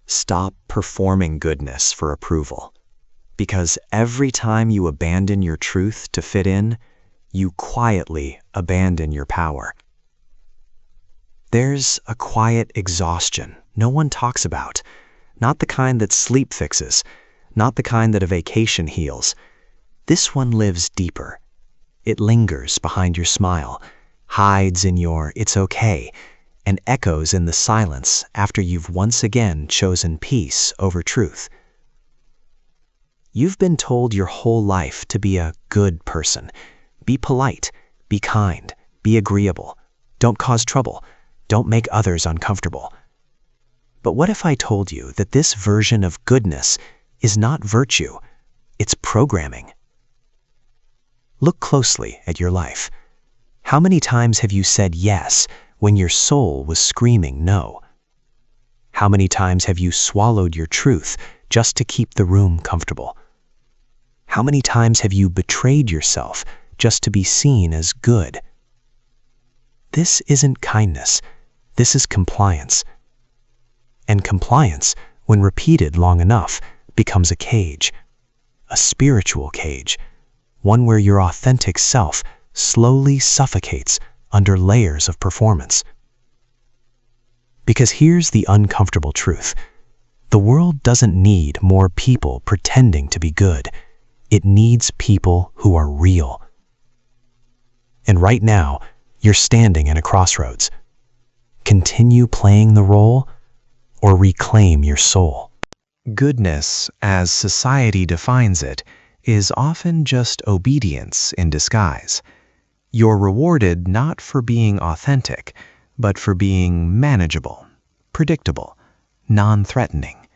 Stop performing goodness for approval, because every time you abandon your truth to fit in, you quietly abandon your power. There's a quiet exhaustion no one talks about, not the kind that sleep fixes, not the kind that a vacation heals. This one lives deeper. It lingers behind your smile, hides in your "it's okay," and echoes in the silence after you've once again chosen peace over truth. You've been told your whole life to be a good person. Be polite, be kind, be agreeable. Don't cause trouble. Don't make others uncomfortable. But what if I told you that this version of goodness is not virtue, it's programming? Look closely at your life. How many times have you said yes when your soul was screaming no? How many times have you swallowed your truth just to keep the room comfortable? How many times have you betrayed yourself just to be seen as good? This isn't kindness. This is compliance. And compliance, when repeated long enough, becomes a cage, a spiritual cage, one where your authentic self slowly suffocates under layers of performance. Because here's the uncomfortable truth. The world doesn't need more people pretending to be good. It needs people who are real. And right now, you're standing in a crossroads. Continue playing the role or reclaim your soul. Goodness, as society defines it, is often just obedience in disguise. You're rewarded not for being authentic, but for being manageable, predictable, non-threatening,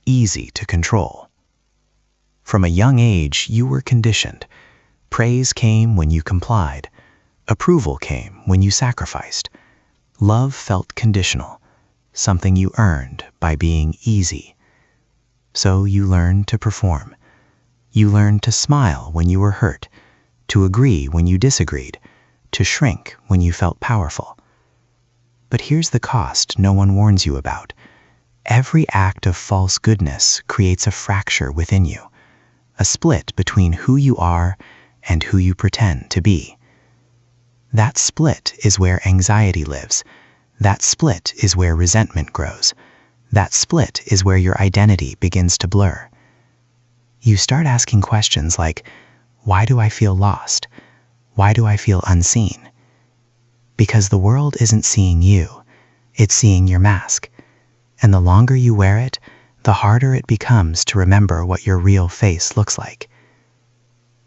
easy to control. From a young age, you were conditioned. Praise came when you complied. Approval came when you sacrificed. Love felt conditional, something you earned by being easy. So you learned to perform. You learned to smile when you were hurt, to agree when you disagreed, to shrink when you felt powerful. But here's the cost no one warns you about. Every act of false goodness creates a fracture within you, a split between who you are and who you pretend to be. That split is where anxiety lives. That split is where resentment grows. That split is where your identity begins to blur. You start asking questions like, why do I feel lost? Why do I feel unseen? Because the world isn't seeing you, it's seeing your mask. And the longer you wear it, the harder it becomes to remember what your real face looks like.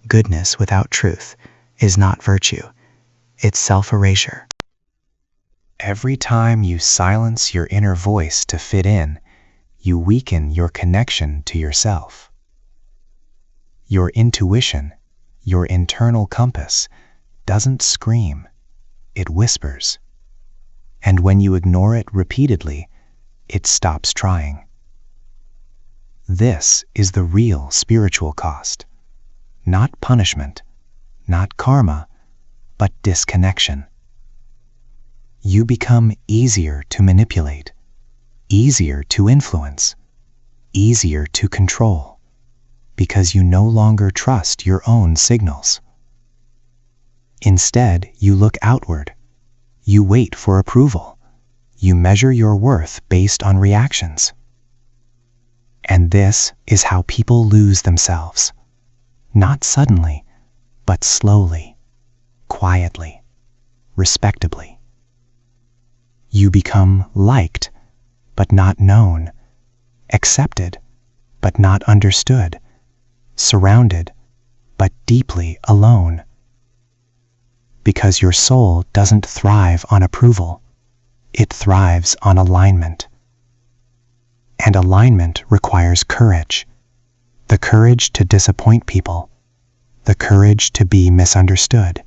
Goodness without truth is not virtue, it's self-erasure. Every time you silence your inner voice to fit in, you weaken your connection to yourself. Your intuition, your internal compass, doesn't scream, it whispers. And when you ignore it repeatedly, it stops trying. This is the real spiritual cost. Not punishment, not karma, but disconnection. You become easier to manipulate, easier to influence, easier to control, because you no longer trust your own signals. Instead, you look outward. You wait for approval. You measure your worth based on reactions. And this is how people lose themselves. Not suddenly, but slowly, quietly, respectably. You become liked, but not known, accepted, but not understood, surrounded, but deeply alone. Because your soul doesn't thrive on approval, it thrives on alignment. And alignment requires courage. The courage to disappoint people, the courage to be misunderstood,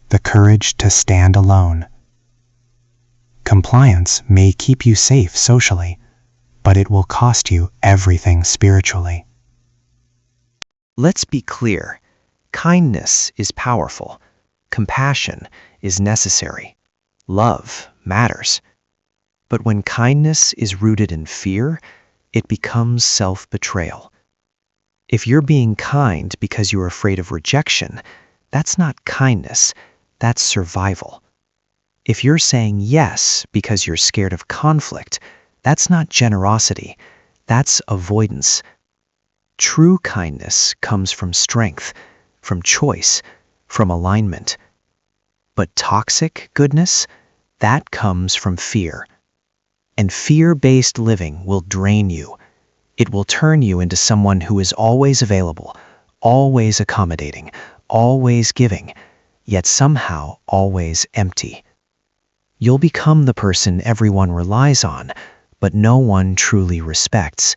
the courage to stand alone. Compliance may keep you safe socially, but it will cost you everything spiritually. Let's be clear. Kindness is powerful. Compassion is necessary. Love matters. But when kindness is rooted in fear, it becomes self-betrayal. If you're being kind because you're afraid of rejection, that's not kindness, that's survival. If you're saying yes because you're scared of conflict, that's not generosity, that's avoidance. True kindness comes from strength, from choice, from alignment. But toxic goodness, that comes from fear. And fear-based living will drain you. It will turn you into someone who is always available, always accommodating, always giving, yet somehow always empty. You'll become the person everyone relies on, but no one truly respects.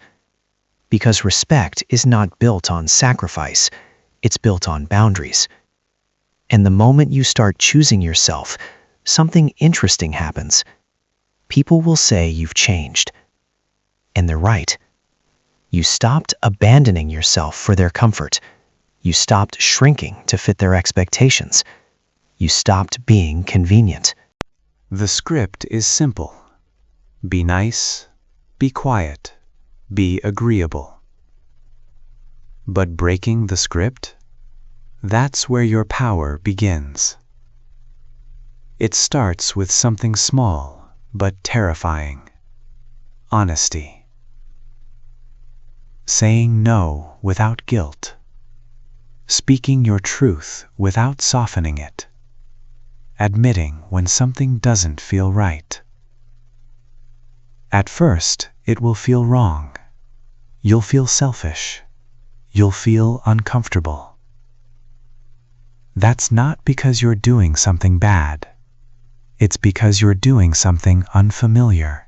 Because respect is not built on sacrifice, it's built on boundaries. And the moment you start choosing yourself, something interesting happens. People will say you've changed. And they're right. You stopped abandoning yourself for their comfort. You stopped shrinking to fit their expectations. You stopped being convenient. The script is simple. Be nice, be quiet, be agreeable. But breaking the script? That's where your power begins. It starts with something small but terrifying. Honesty. Saying no without guilt. Speaking your truth without softening it. Admitting when something doesn't feel right. At first, it will feel wrong. You'll feel selfish. You'll feel uncomfortable. That's not because you're doing something bad. It's because you're doing something unfamiliar.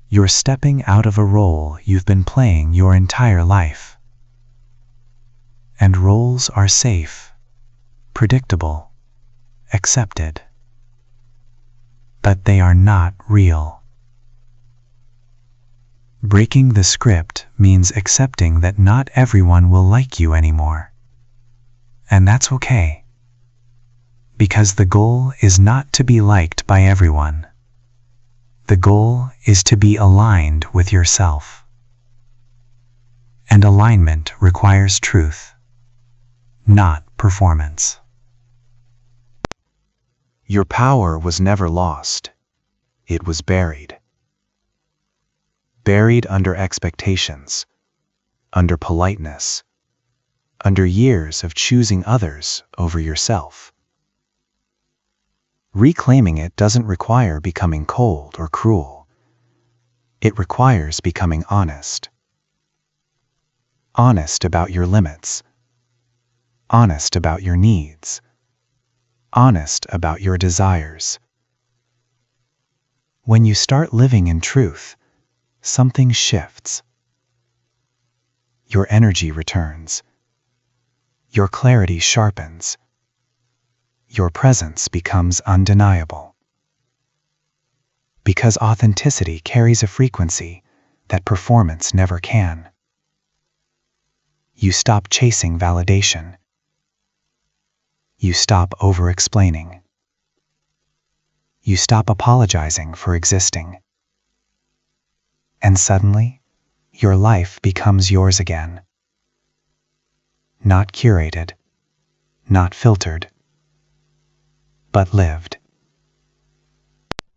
You're stepping out of a role you've been playing your entire life. And roles are safe, predictable, accepted. But they are not real. Breaking the script means accepting that not everyone will like you anymore. And that's okay. Because the goal is not to be liked by everyone. The goal is to be aligned with yourself. And alignment requires truth, not performance. Your power was never lost. It was buried. Buried under expectations, under politeness, under years of choosing others over yourself. Reclaiming it doesn't require becoming cold or cruel. It requires becoming honest. Honest about your limits. Honest about your needs. Honest about your desires. When you start living in truth, something shifts. Your energy returns. Your clarity sharpens. Your presence becomes undeniable. Because authenticity carries a frequency that performance never can. You stop chasing validation. You stop over-explaining. You stop apologizing for existing. And suddenly, your life becomes yours again. Not curated, not filtered, but lived.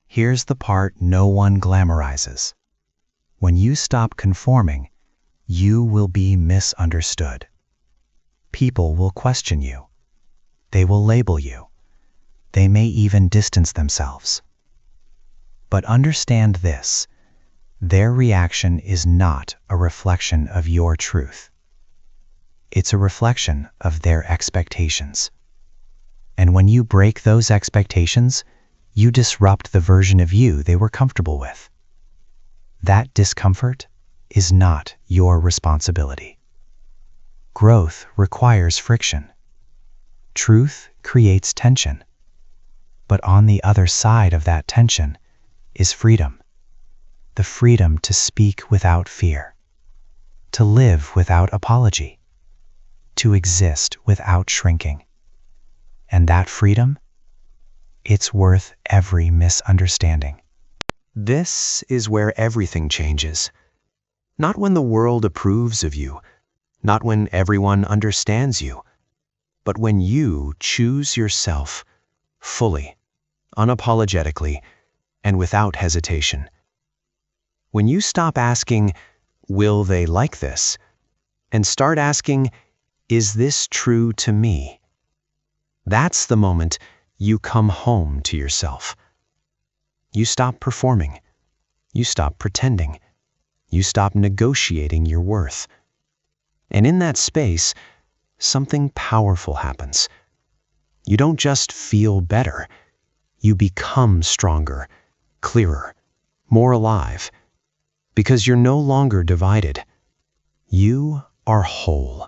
Here's the part no one glamorizes. When you stop conforming, you will be misunderstood. People will question you. They will label you. They may even distance themselves. But understand this, their reaction is not a reflection of your truth. It's a reflection of their expectations. And when you break those expectations, you disrupt the version of you they were comfortable with. That discomfort is not your responsibility. Growth requires friction. Truth creates tension. But on the other side of that tension is freedom. The freedom to speak without fear, to live without apology, to exist without shrinking. And that freedom, it's worth every misunderstanding. This is where everything changes. Not when the world approves of you, not when everyone understands you, but when you choose yourself fully, unapologetically, and without hesitation. When you stop asking, "Will they like this?" and start asking, "Is this true to me?" That's the moment you come home to yourself. You stop performing. You stop pretending. You stop negotiating your worth. And in that space, something powerful happens. You don't just feel better. You become stronger, clearer, more alive. Because you're no longer divided. You are whole.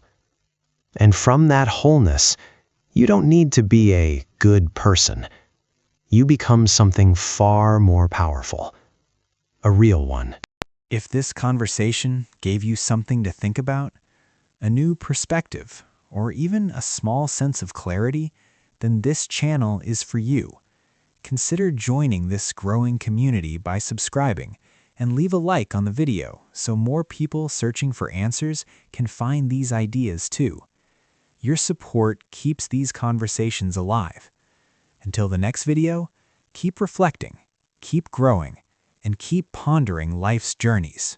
And from that wholeness, you don't need to be a good person. You become something far more powerful. A real one. If this conversation gave you something to think about, a new perspective, or even a small sense of clarity, then this channel is for you. Consider joining this growing community by subscribing and leave a like on the video so more people searching for answers can find these ideas too. Your support keeps these conversations alive. Until the next video, keep reflecting, keep growing, and keep pondering life's journeys.